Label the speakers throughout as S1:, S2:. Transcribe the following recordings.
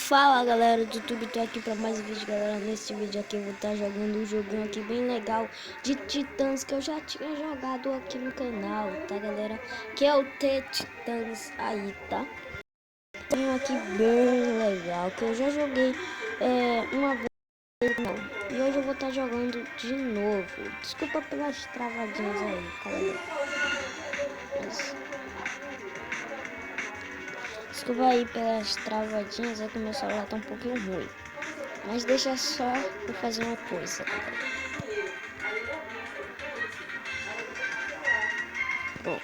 S1: Fala galera do YouTube, tô aqui pra mais um vídeo, galera. Nesse vídeo aqui eu vou estar jogando um joguinho aqui bem legal de Titãs que eu já tinha jogado aqui no canal, tá galera? Que é o T-Titãs aí, tá? Um aqui bem legal que eu já joguei uma vez, não. E hoje eu vou estar jogando de novo. Desculpa pelas travadinhas aí, tá galera? Desculpa aí pelas travadinhas, é que meu celular tá um pouquinho ruim. Mas deixa só eu fazer uma coisa, galera. Pronto.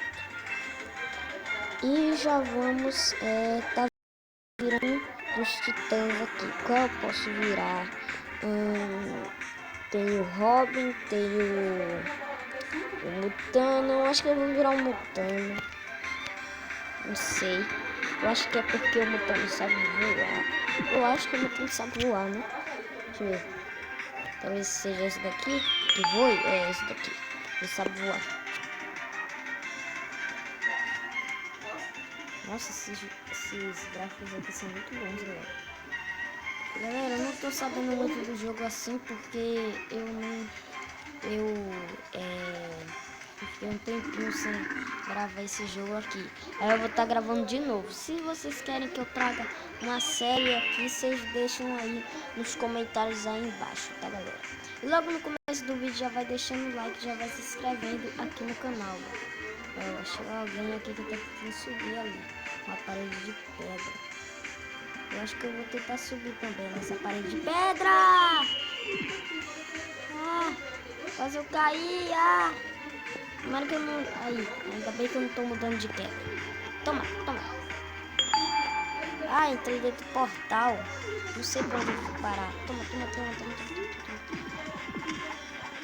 S1: E já vamos tá virando os titãs aqui. Qual eu posso virar? Tem o Robin, tem o Mutano. Eu acho que eu vou virar o Mutano. Não sei. Eu acho que é porque o Mutano sabe voar. Eu acho que o Mutano sabe voar, né? Deixa eu ver. Talvez seja esse daqui. Que voe? É esse daqui. Ele sabe voar. Nossa, esses gráficos aqui são muito bons, galera. Galera, eu não tô sabendo muito do jogo assim porque fiquei um tempinho sem gravar esse jogo aqui. Aí eu vou estar gravando de novo. Se vocês querem que eu traga uma série aqui, vocês deixam aí nos comentários aí embaixo, tá galera? E logo no começo do vídeo já vai deixando o like, já vai se inscrevendo aqui no canal. Eu acho que alguém aqui que tá tentando subir ali, uma parede de pedra. Eu acho que eu vou tentar subir também nessa parede de pedra. Quase eu caí. Tomara que eu não... Aí, ainda bem que eu não tô mudando de queda. Toma. Entrei dentro do portal. Não sei pra onde eu vou parar. Toma.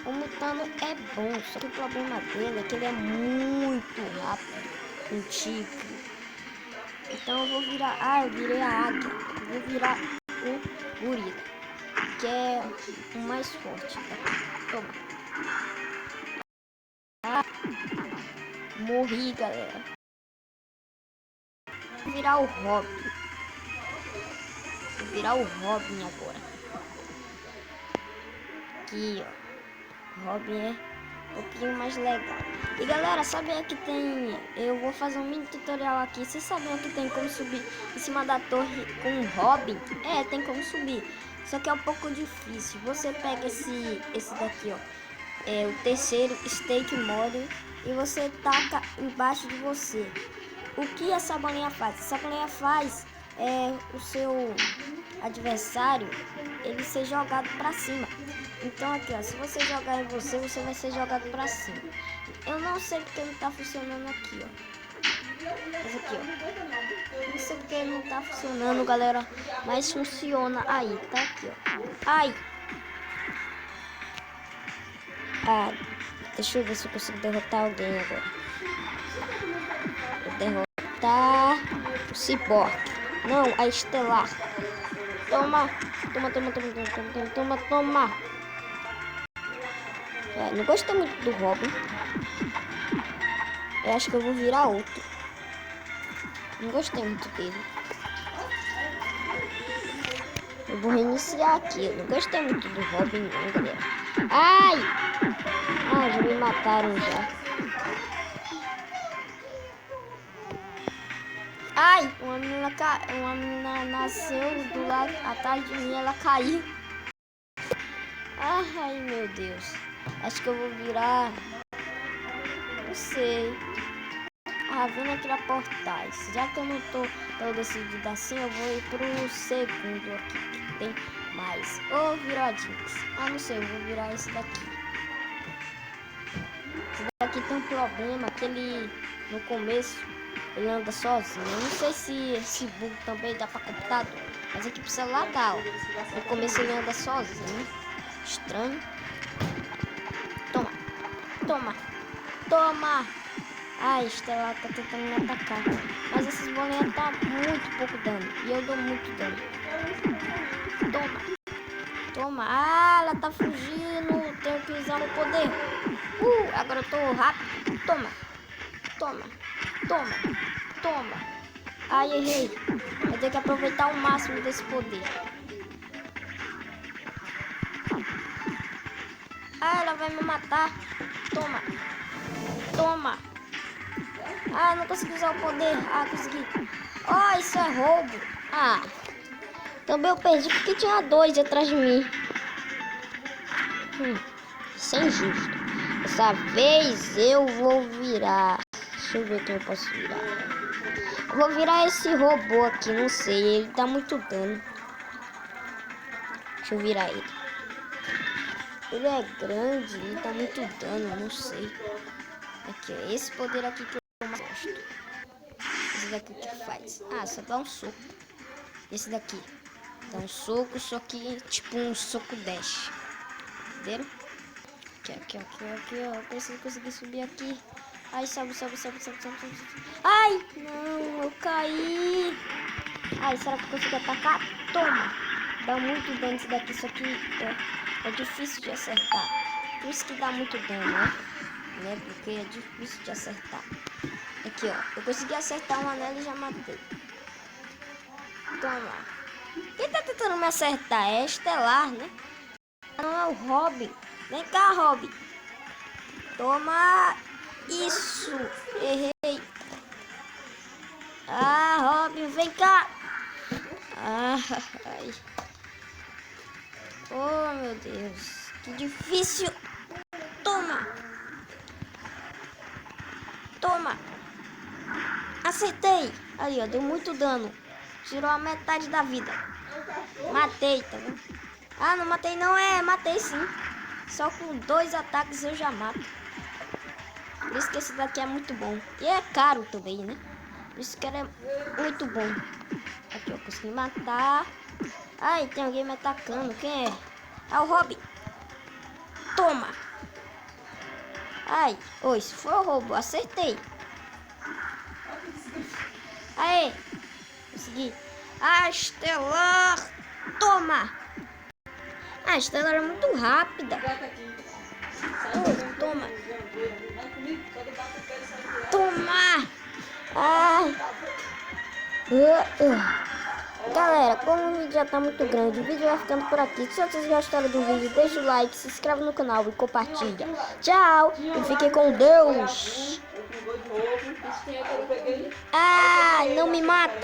S1: O Mutano é bom, só que o problema dele é que ele é muito rápido. Um tigre. Então eu vou virar... eu virei a águia. Eu vou virar o gorila, que é o mais forte. Tá? Toma. Morri, galera. Vou virar o Robin. Vou virar o Robin agora. Aqui, ó. O Robin é um pouquinho mais legal. E galera, sabia que tem... Eu vou fazer um mini tutorial aqui. Vocês sabiam que tem como subir em cima da torre com o Robin? Tem como subir. Só que é um pouco difícil. Você pega esse daqui, ó. É o terceiro Stake Mode. E você taca embaixo de você. O que essa bolinha faz? Essa bolinha faz o seu adversário ele ser jogado para cima. Então aqui, ó, se você jogar em você, você vai ser jogado para cima. Eu não sei porque não tá funcionando aqui, ó. Mas aqui, ó. Não sei porque não tá funcionando, galera. Mas funciona aí, tá aqui, ó. Deixa eu ver se eu consigo derrotar alguém agora. Vou derrotar o Cyborg. Não, a Estelar. Toma. Não gostei muito do Robin. Eu acho que eu vou virar outro. Não gostei muito dele. Eu vou reiniciar aqui. Eu não gostei muito do Robin não, galera. Já me mataram já. Uma menina nasceu do lado atrás de mim, ela caiu. Ai, meu Deus. Acho que eu vou virar... Não sei. Vendo aqui na portais. Já que eu não tô tão decidida assim, eu vou ir pro segundo aqui, que tem mais. Ou virar Jinx. Não sei, eu vou virar esse daqui. Esse daqui tem um problema, que ele, no começo, ele anda sozinho. Eu não sei se esse bug também dá pra computador. Mas aqui pro celular dá, ó. No começo ele anda sozinho. Estranho. Toma. A Estelar tá tentando me atacar. Mas essas bolinhas tá muito pouco dano. E eu dou muito dano. Toma. Ela tá fugindo. Tenho que usar o poder. Agora eu tô rápido. Toma. Errei. Vou ter que aproveitar o máximo desse poder. Ah, ela vai me matar. Toma. Toma. Ah, não consegui usar o poder. Ah, consegui. Oh, isso é roubo. Ah. Também eu perdi porque tinha 2 atrás de mim. Isso é injusto. Dessa vez eu vou virar. Deixa eu ver quem eu posso virar. Eu vou virar esse robô aqui, não sei. Ele dá muito dano. Deixa eu virar ele. Ele é grande, ele dá muito dano, não sei. Aqui, ó. Esse poder aqui que eu mais gosto. Esse daqui que faz? Ah, só dá um soco. Esse daqui. Dá um soco, só que tipo um soco dash. Entenderam? Aqui, ó. Eu preciso conseguir subir aqui. Ai, sobe. Ai, não, eu caí. Ai, será que eu consigo atacar? Toma. Dá muito dano isso daqui, só que é difícil de acertar. Por isso que dá muito dano, né? Porque é difícil de acertar. Aqui, ó. Eu consegui acertar uma nela e já matei. Toma. Quem tá tentando me acertar? É Estelar, né? Não é o Robin. Vem cá, Robin. Toma. Isso. Errei. Ah, Robin, vem cá. Ai. Oh, meu Deus. Que difícil. Toma. Acertei. Aí, ó. Deu muito dano. Tirou a metade da vida. Matei, tá vendo? Ah, não matei não. Matei sim. Só com 2 ataques eu já mato. Por isso que esse daqui é muito bom. E é caro também, né? Por isso que ele é muito bom. Aqui, eu consegui matar. Ai, tem alguém me atacando. Quem é? É o Robin. Toma. Ai, isso foi o roubo. Acertei. Aê. Consegui. A Estelar. Toma. A Estelar é muito rápida. Toma. Ai. Galera, como o vídeo já tá muito grande, o vídeo vai ficando por aqui. Se vocês gostaram do vídeo, deixa o like, se inscreve no canal e compartilha. Tchau e fiquem com Deus. Ai, não me mata.